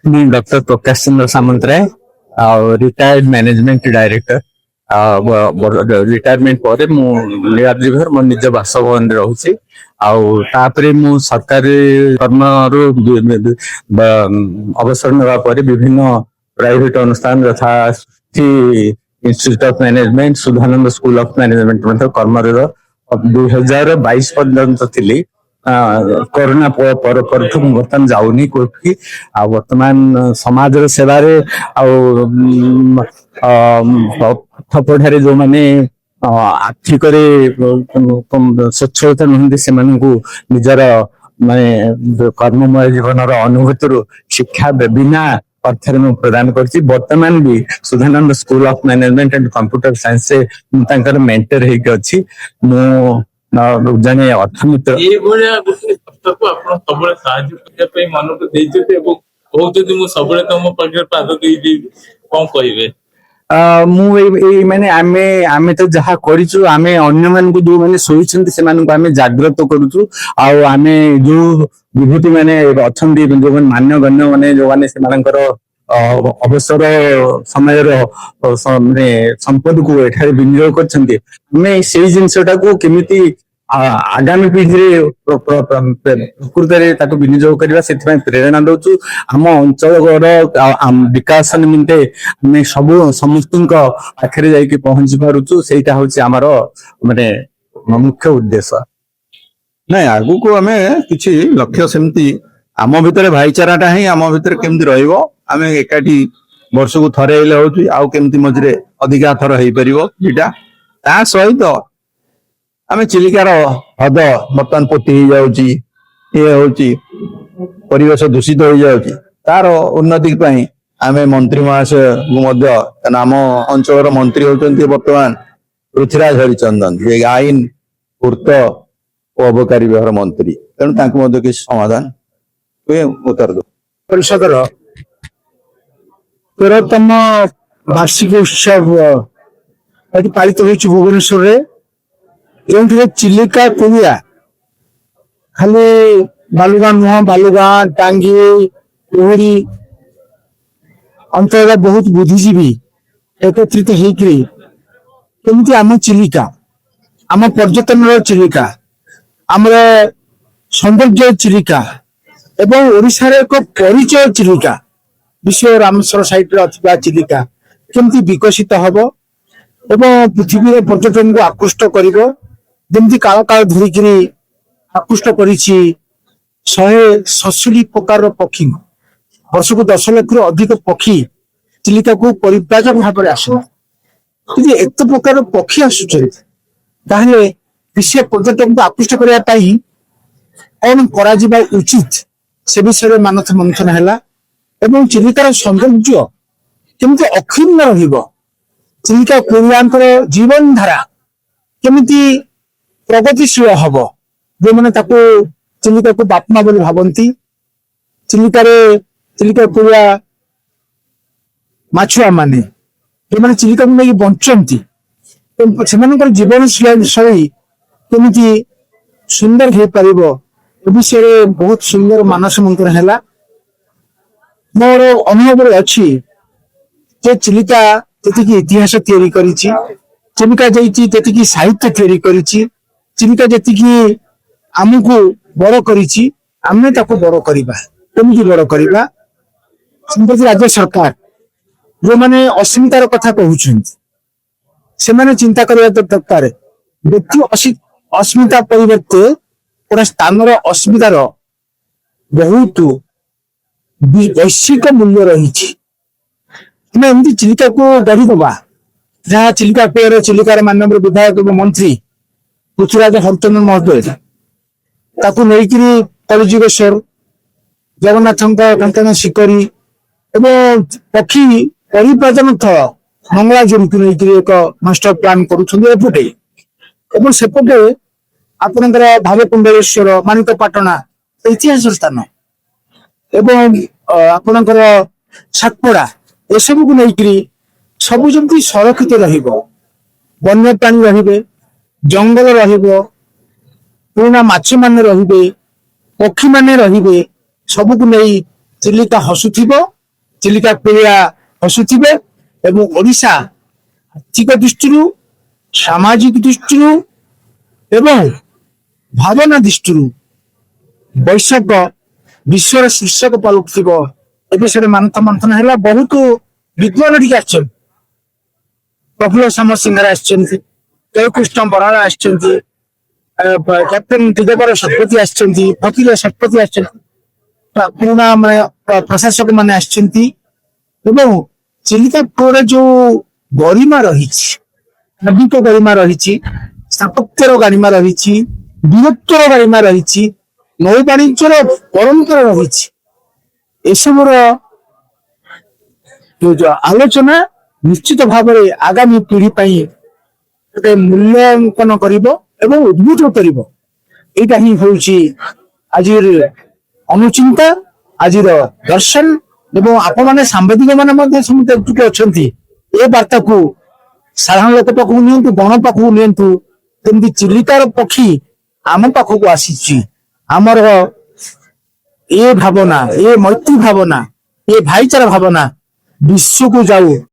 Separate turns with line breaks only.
ମୁଁ ଡକ୍ଟର ପ୍ରକାଶ ଚନ୍ଦ୍ର ସାମନ୍ତରାୟ ଆଉ retired management director. Retirement ପରେ ମୁଁ ନୀଳାଦ୍ରି ମୋ ନିଜ ବାସଭବନରେ ରହୁଛି। ଆଉ ତାପରେ ମୁଁ ସରକାରୀ କର୍ମରୁ ଅବସର ନେବା ପରେ ବିଭିନ୍ନ ପ୍ରାଇଭେଟ ଅନୁଷ୍ଠାନ ଯଥା institute of management, Sudhananda school of management ମଧ୍ୟ କର୍ମରତ 2022 ପର୍ଯ୍ୟନ୍ତ ଥିଲି। କରୋନା ପରଠୁ ମୁଁ ବର୍ତ୍ତମାନ ଯାଉନି କୋଉଠି। ଆଉ ବର୍ତ୍ତମାନ ସମାଜର ସେବାରେ ଆଉ ପାଠ ପଢାରେ ଯୋଉମାନେ ଆର୍ଥିକରେ ସ୍ୱଚ୍ଛଳତା ନୁହନ୍ତି ସେମାନଙ୍କୁ ନିଜର ମାନେ କର୍ମମୟ ଜୀବନର ଅନୁଭୂତିରୁ ଶିକ୍ଷା ବିନା ଅର୍ଥରେ ମୁଁ ପ୍ରଦାନ କରୁଛି। ବର୍ତ୍ତମାନ ବି Sudhananda school of management and computer ସାଇନ୍ସରେ ମୁଁ ତାଙ୍କର ମେଣ୍ଟର ହେଇକି ଅଛି। ମୁଁ ଜଣେ ଅର୍ଥମିତ୍ର।
ଏଇଭଳିଆ ଗୋଟେ ସଂସ୍ଥାକୁ ଆପଣ ସବୁବେଳେ ସାହାଯ୍ୟ କରିବା ପାଇଁ ମନକୁ ଦେଇଛନ୍ତି ଏବଂ କହୁଛନ୍ତି ମୁଁ ସବୁବେଳେ ତମ ପାଖରେ ପାଦ ଦେଇଦେବି, କଣ କହିବେ?
ମୁଁ ଏଇ ମାନେ ଆମେ ତ ଯାହା କରିଛୁ, ଆମେ ଅନ୍ୟମାନଙ୍କୁ ଯୋଉମାନେ ଶୋଇଛନ୍ତି ସେମାନଙ୍କୁ ଆମେ ଜାଗ୍ରତ କରୁଛୁ। ଆଉ ଆମେ ଯୋଉ ବିଭୂତି ମାନେ ଅଛନ୍ତି, ଯୋଉମାନେ ମାନ୍ୟଗଣ୍ୟ ମାନେ ଯୋଉମାନେ ସେମାନଙ୍କର ଅବସର ସମୟର ମାନେ ସମ୍ପଦକୁ ଏଠାରେ ବିନିଯୋଗ କରିଛନ୍ତି, ଆମେ ସେଇ ଜିନିଷଟାକୁ କେମିତି ଆଗାମୀ ପିଢିରେ ପ୍ରକୃତରେ ତାକୁ ବିନିଯୋଗ କରିବା ସେଥିପାଇଁ ପ୍ରେରଣା ଦଉଛୁ। ଆମ ଅଞ୍ଚଳର ବିକାଶ ନିମନ୍ତେ ଆମେ ସମସ୍ତଙ୍କ ପାଖରେ ଯାଇକି ପହଞ୍ଚି ପାରୁଛୁ। ସେଇଟା ହଉଛି ଆମର ମାନେ ମୁଖ୍ୟ ଉଦ୍ଦେଶ୍ୟ।
ନାଇଁ, ଆଗକୁ ଆମେ କିଛି ଲକ୍ଷ୍ୟ ସେମିତି ଆମ ଭିତରେ ଭାଇଚାରାଟା ହିଁ ଆମ ଭିତରେ କେମିତି ରହିବ, ଆମେ ଏକାଠି ବର୍ଷକୁ ଥରେ ହେଲେ ହଉଛି, ଆଉ କେମିତି ମଝିରେ ଅଧିକା ଥର ହେଇପାରିବ ଏଇଟା। ତା ସହିତ ଆମେ ଚିଲିକାର ହ୍ରଦ ବର୍ତ୍ତମାନ ପୋତି ହେଇଯାଉଛି, ଇଏ ହଉଛି, ପରିବେଶ ଦୂଷିତ ହେଇଯାଉଛି। ତାର ଉନ୍ନତି ପାଇଁ ଆମେ ମନ୍ତ୍ରୀ ମହାଶୟଙ୍କୁ ମଧ୍ୟ, ଆମ ଅଞ୍ଚଳର ମନ୍ତ୍ରୀ ହଉଛନ୍ତି ବର୍ତ୍ତମାନ ପୃଥ୍ୱୀରାଜ ହରିଚନ୍ଦନ, ଯେ ଆଇନ ପୂର୍ତ୍ତ ଓ ଅବକାରୀ ବିଭାଗର ମନ୍ତ୍ରୀ। ତେଣୁ ତାଙ୍କୁ ମଧ୍ୟ କିଛି ସମାଧାନ ହୁଏ ଉତ୍ତର ଦଉ।
ପରିଷଦର 13ତମ ବାର୍ଷିକ ଉତ୍ସବ ଆଜି ପାଳିତ ହେଉଛି ଭୁବନେଶ୍ୱରରେ, ଯେଉଁଥିରେ ଚିଲିକା କୁଳିଆ ଖାଲି ବାଲୁଗାଁ ନୁହଁ, ବାଲୁଗାଁ, ଟାଙ୍ଗୀ, ଲୁହୁରୀ ଅଞ୍ଚଳର ବହୁତ ବୁଦ୍ଧିଜୀବୀ ଏକତ୍ରିତ ହେଇକରି କେମିତି ଆମ ଚିଲିକା, ଆମ ପର୍ଯ୍ୟଟନର ଚିଲିକା, ଆମର ସୌନ୍ଦର୍ଯ୍ୟ ଚିଲିକା ଏବଂ ଓଡ଼ିଶାର ଏକ ପରିଚୟ ଚିଲିକା, ବିଶ୍ୱ ରାମସର ସାଇଟରେ ଥିବା ଚିଲିକା କେମିତି ବିକଶିତ ହବ ଏବଂ ପୃଥିବୀର ପର୍ଯ୍ୟଟନକୁ ଆକୃଷ୍ଟ କରିବ। ଯେମିତି କାଳ କାଳ ଧରିକିରି ଆକୃଷ୍ଟ କରିଛି 167 ପ୍ରକାରର ପକ୍ଷୀ, ବର୍ଷକୁ 10 ଲକ୍ଷରୁ ଅଧିକ ପକ୍ଷୀ ଚିଲିକାକୁ ପରିବ୍ରାଜକ ଭାବରେ ଆସନ୍ତି। ଯଦି ଏତେ ପ୍ରକାର ପକ୍ଷୀ ଆସୁଛନ୍ତି, ତାହେଲେ ବିଶ୍ୱ ପର୍ଯ୍ୟଟନକୁ ଆକୃଷ୍ଟ କରିବା ପାଇଁ କଣ କରାଯିବା ଉଚିତ, ସେ ବିଷୟରେ ମାନଥ ମନ୍ଥନ ହେଲା। ଏବଂ ଚିଲିକାର ସୌନ୍ଦର୍ଯ୍ୟ କେମିତି ଅକ୍ଷୁଣ୍ଣ ରହିବ, ଚିଲିକା କୁଳିଆଙ୍କର ଜୀବନ ଧାରା କେମିତି ପ୍ରଗତିଶୀଳ ହବ, ଯୋଉମାନେ ତାକୁ ଚିଲିକାକୁ ବାପମା ବୋଲି ଭାବନ୍ତି, ଚିଲିକା କୁଳିଆ ମାଛୁଆ ମାନେ ଯୋଉମାନେ ଚିଲିକାକୁ ନେଇକି ବଞ୍ଚନ୍ତି, ସେମାନଙ୍କର ଜୀବନ ଶୈଳୀ କେମିତି ସୁନ୍ଦର ହେଇପାରିବ, ଏ ବିଷୟରେ ବହୁତ ସୁନ୍ଦର ମାନସ ମନ୍ଥନ ହେଲା। ମୋର ଅନୁଭବରେ ଅଛି ଯେ ଚିଲିକା ଯେତିକି ଇତିହାସ ତିଆରି କରିଛି, ଚିଲିକା ଯାଇଛି ଯେତିକି ସାହିତ୍ୟ ତିଆରି କରିଛି, ଚିଲିକା ଯେତିକି ଆମକୁ ବଡ କରିଛି, ଆମେ ତାକୁ ବଡ କରିବା। କେମିତି ବଡ କରିବା? ସମ୍ପ୍ରତି ରାଜ୍ୟ ସରକାର ଯୋଉମାନେ ଅସ୍ମିତାର କଥା କହୁଛନ୍ତି, ସେମାନେ ଚିନ୍ତା କରିବା ଦରକାର, ବ୍ୟକ୍ତି ଅସ୍ମିତା ପରିବର୍ତ୍ତେ ଗୋଟେ ସ୍ଥାନର ଅସ୍ମିତାର ବହୁତ ବୈଶ୍ୱିକ ମୂଲ୍ୟ ରହିଛି। ଆମେ ଏମିତି ଚିଲିକାକୁ ଗଢିଦବା, ଯାହା ଚିଲିକା କୂଳରେ ଚିଲିକାର ମାନ୍ୟବର ବିଧାୟକ ଏବଂ ମନ୍ତ୍ରୀ ପୃଥ୍ୱୀରାଜ ହରିଚନ୍ଦନ ମହୋଦୟ ତାକୁ ନେଇକିରି କଳିଯୁଗେଶ୍ୱର, ଜଗନ୍ନାଥଙ୍କ କାଞ୍ଚନ ଶିକରି ଏବଂ ପକ୍ଷୀ ପରିବ୍ରାଜନ ଥଳ ମଙ୍ଗଳାଜୁରିକୁ ନେଇକିରି ଏକ ମାଷ୍ଟର ପ୍ଲାନ କରୁଛନ୍ତି ଏପଟେ, ଏବଂ ସେପଟେ ଆପଣଙ୍କର ଭାବକୁଣ୍ଡଳେଶ୍ୱର, ମାଣିକପାଟଣା ଐତିହାସିକ ସ୍ଥାନ ଏବଂ ଆପଣଙ୍କର ସାତପଡା, ଏସବୁକୁ ନେଇକିରି ସବୁ ଯେମିତି ସଂରକ୍ଷିତ ରହିବ, ବନ୍ୟପ୍ରାଣୀ ରହିବେ, ଜଙ୍ଗଲ ରହିବ, ପୁରୁଣା ମାଛ ମାନେ ରହିବେ, ପକ୍ଷୀ ମାନେ ରହିବେ, ସବୁକୁ ନେଇ ଚିଲିକା ହସୁଥିବ, ଚିଲିକା ପିଳିଆ ହସୁଥିବେ ଏବଂ ଓଡ଼ିଶା ଆର୍ଥିକ ଦୃଷ୍ଟିରୁ, ସାମାଜିକ ଦୃଷ୍ଟିରୁ ଏବଂ ଭାବନା ଦୃଷ୍ଟିରୁ ବୈଶାଖ ବିଶ୍ୱର ଶୀର୍ଷକ ପାଲୁଥିବ। ଏ ବିଷୟରେ ମନ୍ଥନ ହେଲା। ବହୁତ ବିଦ୍ୱାନ ଟିକେ ଆସିଛନ୍ତି। ପ୍ରଫୁଲ୍ଲ ଶ୍ୟାମସିଂହାର ଆସିଛନ୍ତି, ଜୟକୃଷ୍ଣ ବରାଳ ଆସିଛନ୍ତି, କ୍ୟାପ୍ଟେନ ଦିଗବର ଶତପଥୀ ଆସିଛନ୍ତି, ଫକୀର ଶତପଥୀ ଆସିଛନ୍ତି, ପୁରୁଣା ମାନେ ପ୍ରଶାସକ ମାନେ ଆସିଛନ୍ତି ଏବଂ ଚିଲିକା ପୁରରେ ଯୋଉ ଗରିମା ରହିଛି, ନୈତିକ ଗରିମା ରହିଛି, ସ୍ଥାପତ୍ୟର ଗରିମା ରହିଛି, ବୀରତ୍ୱର ଗରିମା ରହିଛି, ନୌ ବାଣିଜ୍ୟର ପରମ୍ପରା ରହିଛି, ଏସବୁର ଯୋଉ ଆଲୋଚନା ନିଶ୍ଚିତ ଭାବରେ ଆଗାମୀ ପିଢି ପାଇଁ ଗୋଟେ ମୂଲ୍ୟାଙ୍କନ କରିବ ଏବଂ ଉଦ୍ବୁଦ୍ଧ କରିବ। ଏଇଟା ହିଁ ହଉଛି ଆଜିର ଅନୁଚିନ୍ତା, ଆଜିର ଦର୍ଶନ। ଏବଂ ଆପଣମାନେ ସାମ୍ବାଦିକ ମାନେ ମଧ୍ୟ ସମସ୍ତେ ଏକଜୁଟ ଅଛନ୍ତି। ଏ ବାର୍ତ୍ତାକୁ ସାଧାରଣ ଲୋକ ପାଖକୁ ନିଅନ୍ତୁ, ଗଣ ପାଖକୁ ନିଅନ୍ତୁ, କେମିତି ଚିଲିକାର ପକ୍ଷୀ ଆମ ପାଖକୁ ଆସିଛି। ଆମର ଏ ଭାବନା, ଏ ମୈତ୍ରୀ ଭାବନା, ଏ ଭାଇଚାରା ଭାବନା ବିଶ୍ୱକୁ ଯାଉ।